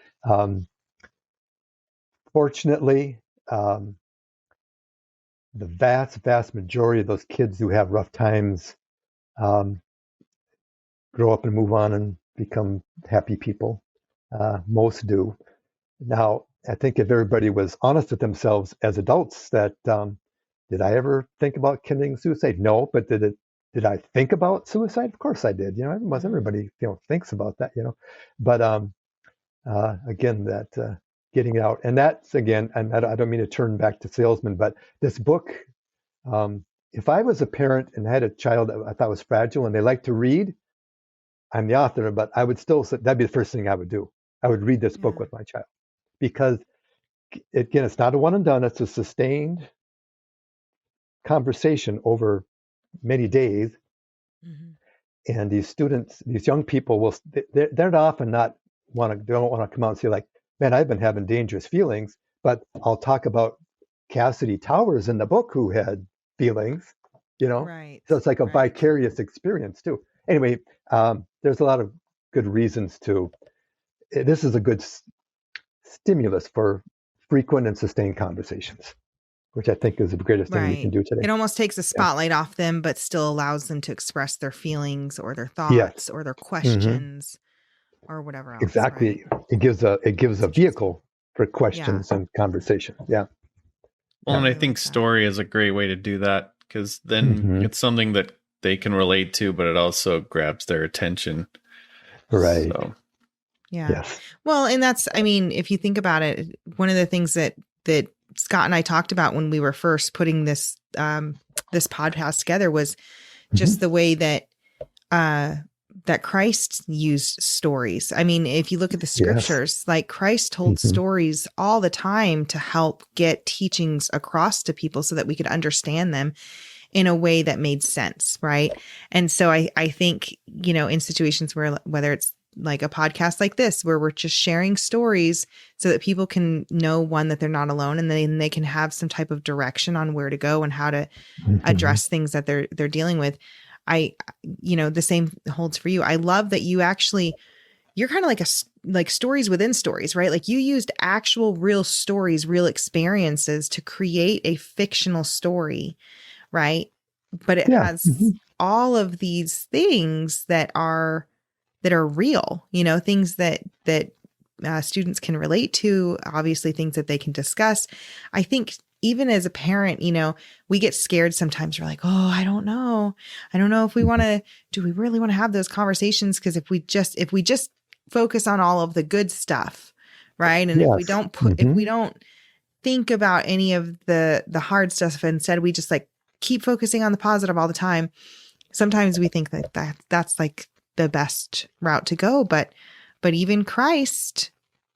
S3: Fortunately, the vast majority of those kids who have rough times grow up and move on and become happy people. Most do. Now, I think if everybody was honest with themselves as adults, that did I ever think about committing suicide? No, but did I think about suicide? Of course I did. Everybody thinks about that. But again, that getting out, and that's again, and I don't mean to turn back to salesman, but this book. If I was a parent and had a child that I thought was fragile and they like to read, I'm the author, but I would still say that'd be the first thing I would do. I would read this book with my child, because again, it's not a one and done. It's a sustained conversation over many days. And these students, these young people they're often don't want to come out and say like, man, I've been having dangerous feelings, but I'll talk about Cassidy Towers in the book who had feelings,
S2: Right.
S3: So it's like a vicarious experience too. Anyway, there's a lot of good reasons this is a good stimulus for frequent and sustained conversations, which I think is the greatest thing we can do today.
S2: It almost takes a spotlight off them, but still allows them to express their feelings or their thoughts or their questions or whatever else.
S3: Exactly.
S2: Right?
S3: It gives a vehicle for questions and conversation. Yeah.
S1: Well, and I think story is a great way to do that, because then it's something that they can relate to, but it also grabs their attention.
S3: Right.
S1: So.
S2: Yeah.
S3: Yes.
S2: Well, and that's, if you think about it, one of the things that Scott and I talked about when we were first putting this podcast together was just the way that that Christ used stories. If you look at the scriptures, like Christ told stories all the time to help get teachings across to people so that we could understand them in a way that made sense. Right. And so I think, in situations where, whether it's like a podcast like this, where we're just sharing stories so that people can know, one, that they're not alone, and then they can have some type of direction on where to go and how to address things that they're dealing with. The same holds for you. I love that you actually you're kind of like like stories within stories, right? Like you used actual real stories, real experiences to create a fictional story, right? But it
S3: Yeah.
S2: has all of these things that are real, things that students can relate to, obviously things that they can discuss. I think even as a parent, we get scared sometimes. We're like, oh, I don't know if we want to, do we really want to have those conversations? Because if we just focus on all of the good stuff, right? And if we
S3: Yes.
S2: don't if we don't think about any of the hard stuff, instead we just like keep focusing on the positive all the time, sometimes we think that's like the best route to go. But even Christ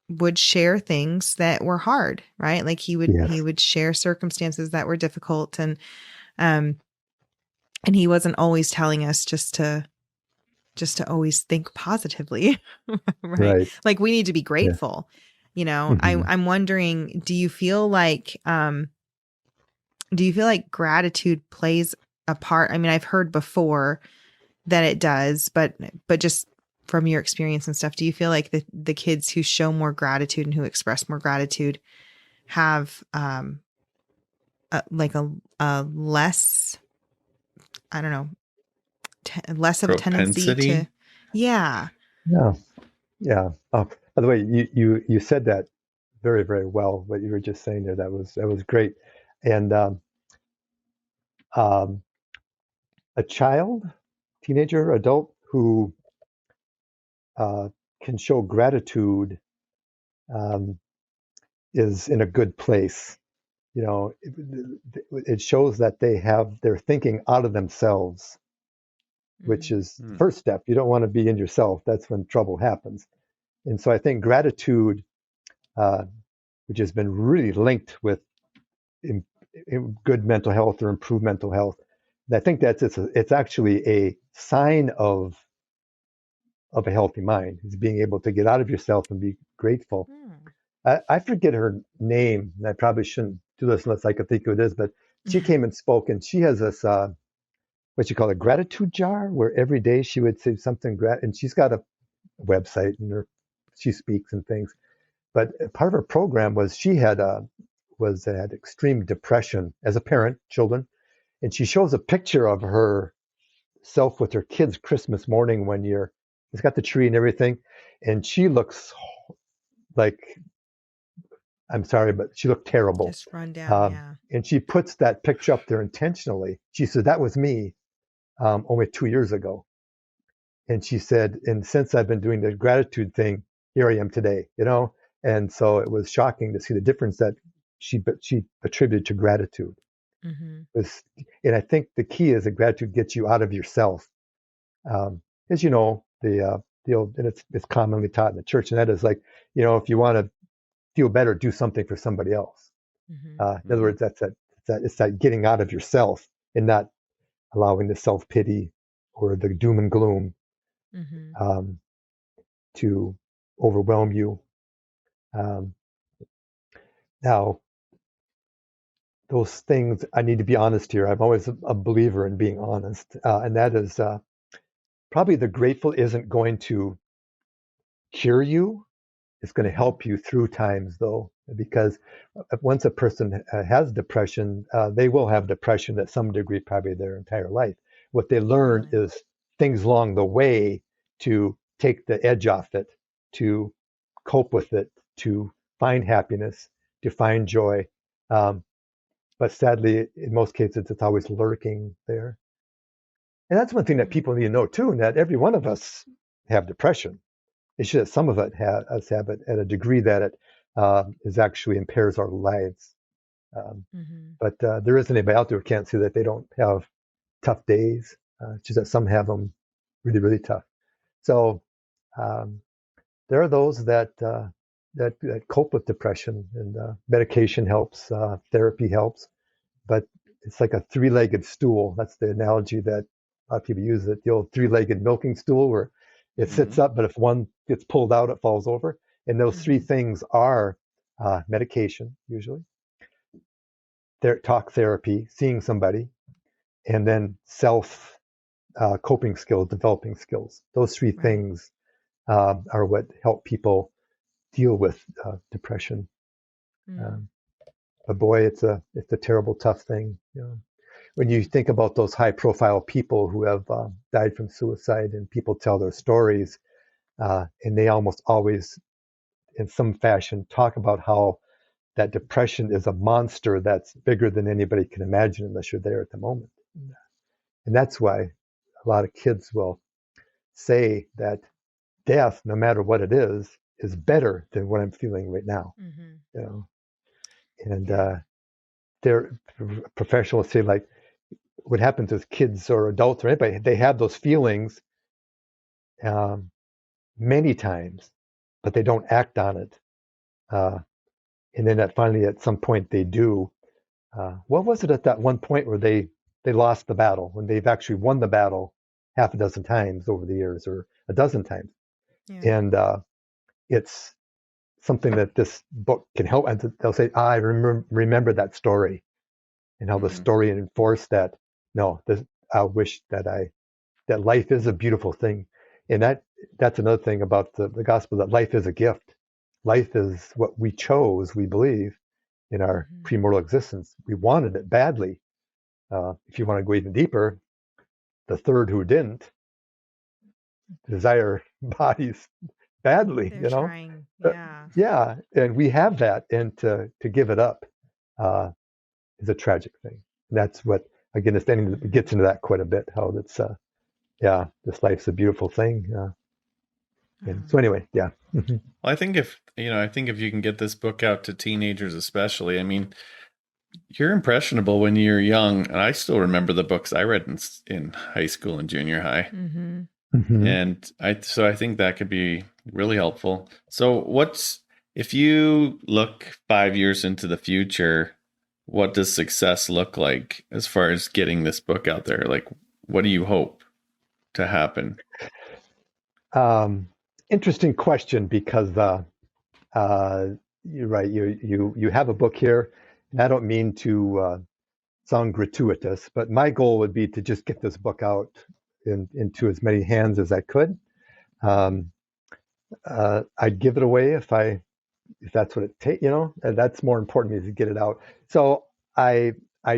S2: would share things that were hard, right? Like he
S3: Yes.
S2: would share circumstances that were difficult, and he wasn't always telling us just to always think positively, right?
S3: Right.
S2: Like we need to be
S3: Yeah.
S2: grateful.
S3: Hmm.
S2: I'm wondering, do you feel like gratitude plays a part? I mean, I've heard before that it does, but just from your experience and stuff, do you feel like the kids who show more gratitude and who express more gratitude have like a less, I don't know, less of a tendency to,
S1: Propensity.
S2: yeah.
S3: Yeah. Yeah. By the way, you said that very, very well. What you were just saying there, that was great. And um, a child, teenager, adult who uh, can show gratitude um, is in a good place. It shows that they're thinking out of themselves, which
S2: Mm-hmm.
S3: is the first step. You don't want to be in yourself. That's when trouble happens. And so I think gratitude, uh, which has been really linked with in, good mental health or improved mental health, and I think it's actually a sign of a healthy mind, is being able to get out of yourself and be grateful.
S2: Mm.
S3: I forget her name, and I probably shouldn't do this unless I could think who it is, but she came and spoke, and she has this what you call a gratitude jar, where every day she would say something and she's got a website and she speaks and things. But part of her program was she had extreme depression as a parent, children, and she shows a picture of herself with her kids Christmas morning one year. It's got the tree and everything, and she looks like, I'm sorry, but she looked terrible.
S2: Just run down. Yeah.
S3: And she puts that picture up there intentionally. She said, that was me only 2 years ago. And she said, and since I've been doing the gratitude thing, here I am today, And so it was shocking to see the difference that she attributed to gratitude.
S2: Mm-hmm.
S3: And I think the key is that gratitude gets you out of yourself. As you know, the old, and it's commonly taught in the church, and that is like, if you want to feel better, do something for somebody else.
S2: Mm-hmm.
S3: In other words, it's that getting out of yourself and not allowing the self pity or the doom and gloom
S2: Mm-hmm.
S3: um, to overwhelm you. Um, Now, those things, I need to be honest here. I'm always a believer in being honest, and that is probably the grateful isn't going to cure you. It's going to
S2: Mm-hmm.
S3: help you through times, though, because once a person has depression, they will have depression at some degree, probably their entire life. What they learn
S2: Really?
S3: is things along the way to take the edge off it, to cope with it, to find happiness, to find joy. Um, but sadly, in most cases, it's always lurking there. And that's one thing that
S2: Mm.
S3: people need to know too, and that every one of us have depression. It's just that some of us have it at a degree that it is actually impairs our lives. Um,
S2: Mm-hmm.
S3: but there isn't anybody out there who can't see that they don't have tough days. It's just that some have them really, really tough. So um, there are those that cope with depression, and medication helps, therapy helps, but it's like a three-legged stool. That's the analogy that a lot of people use it, the old three-legged milking stool, where it sits
S1: Mm-hmm.
S3: up, but if one gets pulled out, it falls over. And those three
S2: Mm-hmm.
S3: things are medication, usually, talk therapy, seeing somebody, and then self coping skills, developing skills. Those three
S2: Right.
S3: things are what help people deal with depression. But boy, it's a terrible, tough thing. When you think about those high-profile people who have died from suicide, and people tell their stories, and they almost always, in some fashion, talk about how that depression is a monster that's bigger than anybody can imagine unless you're there at the moment. And that's why a lot of kids will say that death, no matter what it is better than what I'm feeling right now. And their professionals say, like, what happens with kids or adults or anybody, they have those feelings many times, but they don't act on it. And then finally, at some point, they do. What was it at that one point where they lost the battle, when they've actually won the battle half a dozen times over the years, or a dozen times? And it's something that this book can help. And they'll say, I remember that story, and how the story enforced that. No, I wish that life is a beautiful thing. And that's another thing about the gospel, that life is a gift. Life is what we chose, we believe, in our premortal existence. We wanted it badly. If you want to go even deeper, the third who didn't desire bodies badly.
S2: They're trying.
S3: Yeah, and we have that, and to give it up is a tragic thing. And that's what, again, it gets into that quite a bit, how that's this life's a beautiful thing. And so anyway, yeah.
S1: Well, I think if you can get this book out to teenagers, especially, I mean, you're impressionable when you're young, and I still remember the books I read in high school and junior high. And I think that could be really helpful. So if you look 5 years into the future, what does success look like as far as getting this book out there? Like, what do you hope to happen?
S3: Interesting question, because you're right. You have a book here, and I don't mean to sound gratuitous, but my goal would be to just get this book out into as many hands as I could. I'd give it away if that's what it takes. And that's more important to me, to get it out. So I've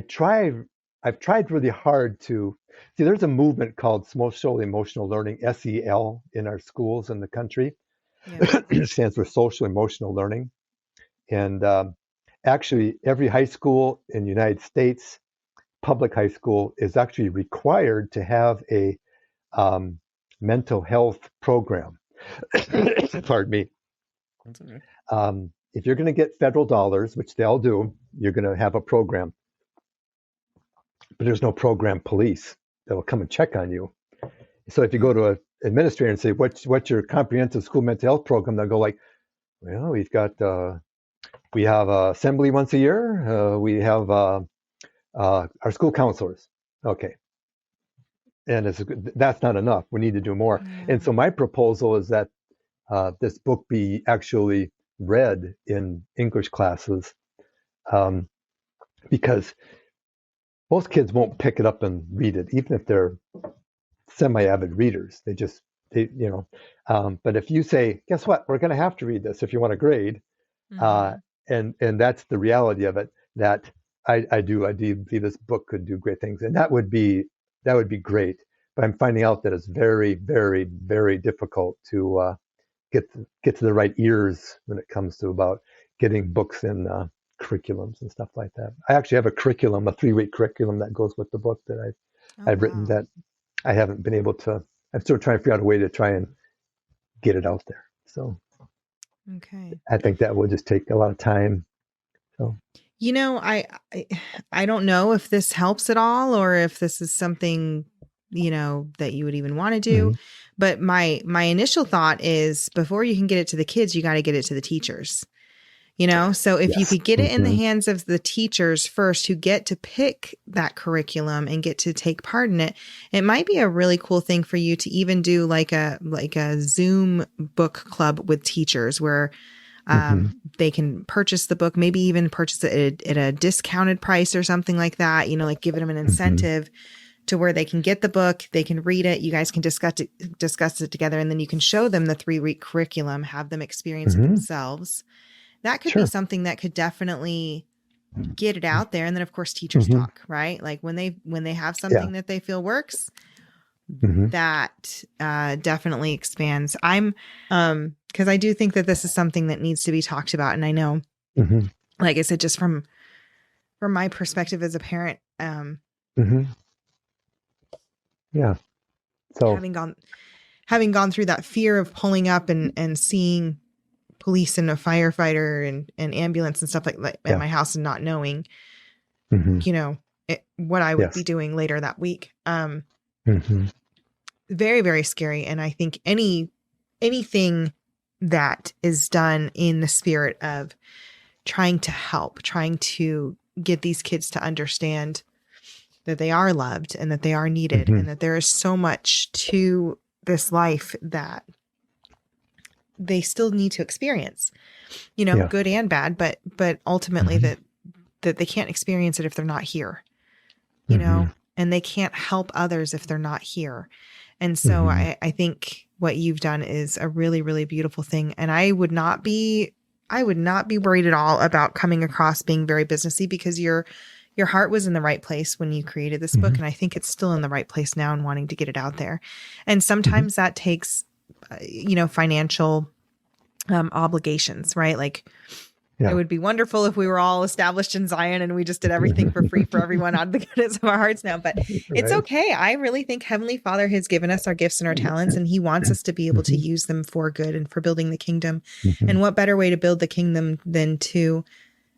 S3: tried really hard to see. There's a movement called social emotional learning, SEL, in our schools in the country. It stands for social emotional learning. And actually, every high school in the United States, public high school, is actually required to have a mental health program. Pardon me.
S1: That's okay.
S3: If you're going to get federal dollars, which they all do, you're going to have a program. But there's no program police that will come and check on you. So if you go to an administrator and say, what's your comprehensive school mental health program? They'll go like, well, we have assembly once a year. We have our school counselors. Okay. And that's not enough. We need to do more. And so my proposal is that this book be actually read in English classes, because most kids won't pick it up and read it, even if they're semi-avid readers. But if you say, guess what, we're going to have to read this if you want to grade, and that's the reality of it, that I do believe this book could do great things, and that would be great. But I'm finding out that it's very, very, very difficult to get to the right ears when it comes to about getting books in curriculums and stuff like that. I actually have a 3-week curriculum that goes with the book that I've written, that I haven't been able to. I'm still trying to figure out a way to try and get it out there. So, I think that will just take a lot of time. So,
S2: I don't know if this helps at all, or if this is something that you would even want to do. But my initial thought is, before you can get it to the kids, you got to get it to the teachers. So if you could get it in the hands of the teachers first, who get to pick that curriculum and get to take part in it, it might be a really cool thing for you to even do like a Zoom book club with teachers, where they can purchase the book, maybe even purchase it at a discounted price or something like that, like giving them an incentive to where they can get the book, they can read it, you guys can discuss it together, and then you can show them the 3-week curriculum, have them experience it themselves. That could be something that could definitely get it out there. And then of course teachers talk, right? Like when they have something that they feel works, that definitely expands. Because I do think that this is something that needs to be talked about. And I know, like I said, just from my perspective as a parent,
S3: So
S2: having gone through that fear of pulling up and seeing police and a firefighter and ambulance and stuff like that at my house, and not knowing, what I would be doing later that week. Very, very scary. And I think anything that is done in the spirit of trying to help, trying to get these kids to understand that they are loved and that they are needed, and that there is so much to this life that they still need to experience, good and bad, but ultimately that they can't experience it if they're not here, and they can't help others if they're not here. And so I think what you've done is a really, really beautiful thing. And I would not be worried at all about coming across being very businessy, because your heart was in the right place when you created this book. And I think it's still in the right place now in wanting to get it out there. And sometimes that takes, financial obligations, right? Like it would be wonderful if we were all established in Zion and we just did everything for free for everyone out of the goodness of our hearts now, but it's okay. I really think Heavenly Father has given us our gifts and our talents, and he wants us to be able to use them for good and for building the kingdom. And what better way to build the kingdom than to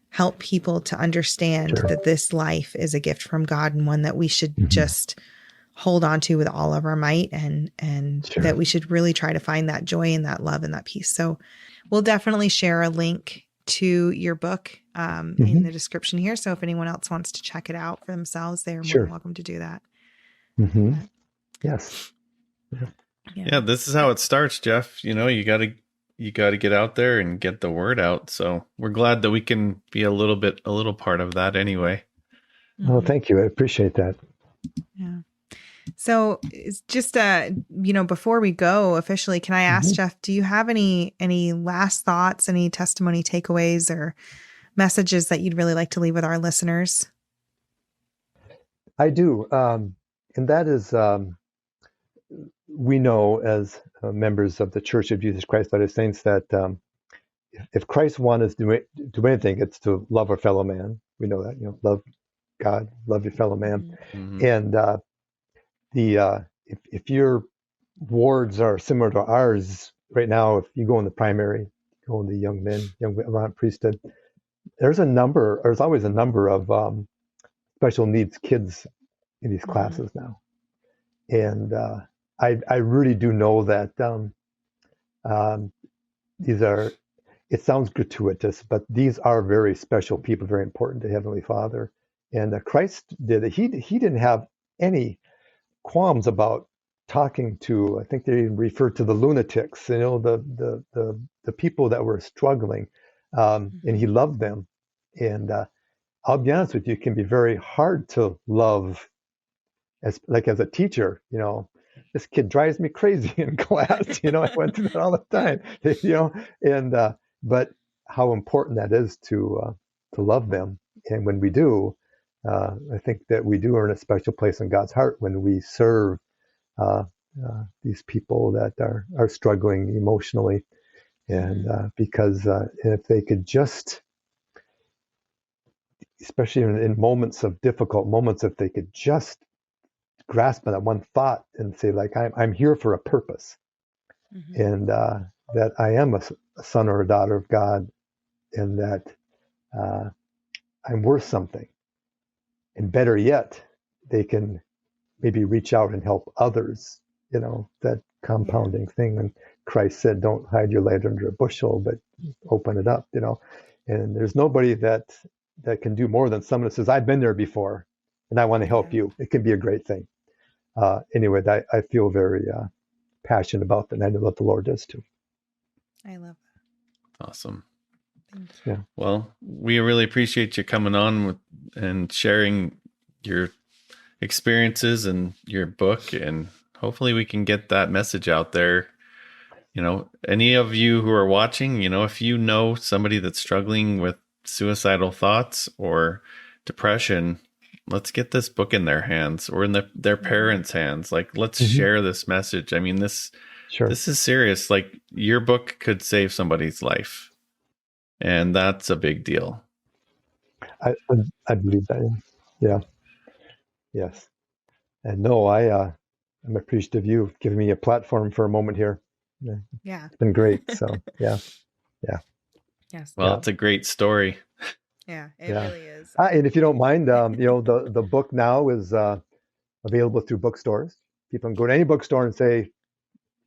S2: help people to understand that this life is a gift from God, and one that we should just hold on to with all of our might, and that we should really try to find that joy and that love and that peace. So we'll definitely share a link to your book in the description here. So if anyone else wants to check it out for themselves, they're more than welcome to do that.
S3: Yes.
S1: Yeah, this is how it starts, Jeff. You got to get out there and get the word out. So we're glad that we can be a little part of that anyway.
S3: Oh, thank you. I appreciate that.
S2: Yeah. So it's just, before we go officially, can I ask Jeff, do you have any last thoughts, any testimony takeaways or messages that you'd really like to leave with our listeners?
S3: I do. And that is, we know as members of the Church of Jesus Christ Latter-day Saints that if Christ wanted us to do anything, it's to love our fellow man. We know that, love God, love your fellow man. And if your wards are similar to ours right now, if you go in the primary, go in the young Vermont priesthood, there's always a number of special needs kids in these classes now. And I really do know that it sounds gratuitous, but these are very special people, very important to Heavenly Father. And Christ did it. He didn't have any qualms about talking to, I think they refer to the lunatics, the people that were struggling, and he loved them. And I'll be honest with you, it can be very hard to love as a teacher. This kid drives me crazy in class. I went through that all the time. And but how important that is to love them. And when we do, I think that we do earn a special place in God's heart when we serve these people that are struggling emotionally. And because if they could just, especially in moments of difficult moments, if they could just grasp on that one thought and say, like, I'm here for a purpose, and that I am a son or a daughter of God, and that I'm worth something. And better yet, they can maybe reach out and help others, that compounding thing. And Christ said, don't hide your light under a bushel, but open it up, And there's nobody that can do more than someone that says, I've been there before and I want to help you. It can be a great thing. Anyway, I feel very passionate about that, and I know that the Lord does too.
S2: I love that.
S1: Awesome.
S3: Yeah.
S1: Well, we really appreciate you coming on and sharing your experiences and your book, and hopefully we can get that message out there. Any of you who are watching, if you know somebody that's struggling with suicidal thoughts or depression, let's get this book in their hands or in their parents' hands. Like, let's share this message. I mean, this is serious. Like, your book could save somebody's life, and that's a big deal.
S3: I believe that. Yeah. Yes. And no, I'm appreciative of you giving me a platform for a moment here.
S2: Yeah.
S3: It's been great. So, yeah.
S2: Yes.
S1: Well, it's a great story.
S2: Yeah, it really is.
S3: And if you don't mind, the book now is available through bookstores. People can go to any bookstore and say,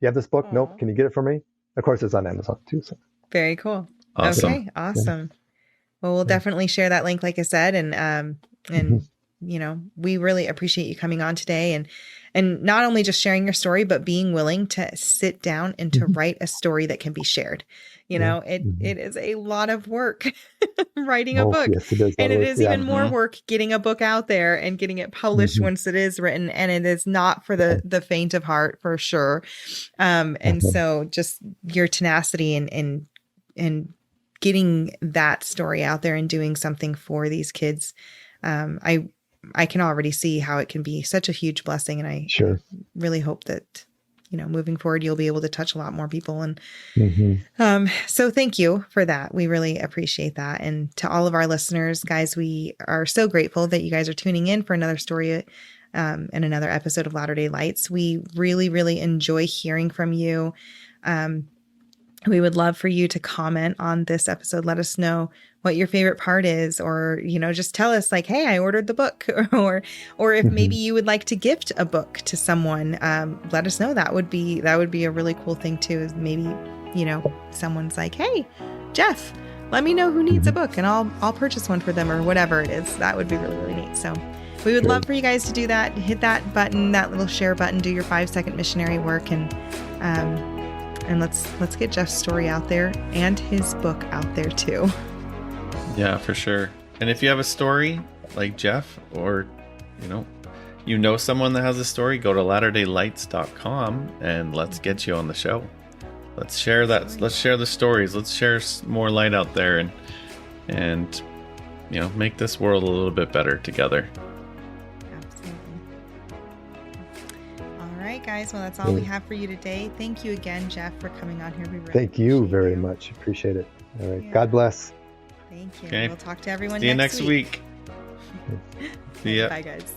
S3: "You have this book?
S2: Aww.
S3: Nope. Can you get it for me?" Of course, it's on Amazon too. So.
S2: Very cool.
S1: Awesome.
S2: Okay, awesome. Well, we'll definitely share that link, like I said, and we really appreciate you coming on today, and not only just sharing your story, but being willing to sit down and to write a story that can be shared. It is a lot of work writing a book.
S3: Yes, it is.
S2: And it is even more work getting a book out there and getting it published once it is written. And it is not for the faint of heart, for sure. And so just your tenacity and getting that story out there and doing something for these kids. I can already see how it can be such a huge blessing. And I really hope that, moving forward, you'll be able to touch a lot more people. And so thank you for that. We really appreciate that. And to all of our listeners, guys, we are so grateful that you guys are tuning in for another story and another episode of Latter-day Lights. We really, really enjoy hearing from you. We would love for you to comment on this episode. Let us know what your favorite part is, or, just tell us like, hey, I ordered the book, or if maybe you would like to gift a book to someone, let us know. That would be a really cool thing too, is maybe, someone's like, hey, Jeff, let me know who needs a book and I'll purchase one for them, or whatever it is. That would be really, really neat. So we would love for you guys to do that. Hit that button, that little share button, do your 5-second missionary work, and let's get Jeff's story out there and his book out there too.
S1: Yeah, for sure. And if you have a story like Jeff, or someone that has a story, go to latterdaylights.com and let's get you on the show. Let's share that. Let's share the stories. Let's share more light out there, and make this world a little bit better together.
S2: Guys, well, that's all we have for you today. Thank you again, Jeff, for coming on here. We really
S3: Thank you very much. Appreciate it. All right. Yeah. God bless.
S2: Thank you.
S1: Okay.
S2: We'll talk to everyone
S1: See you next week.
S2: See ya. Bye, guys.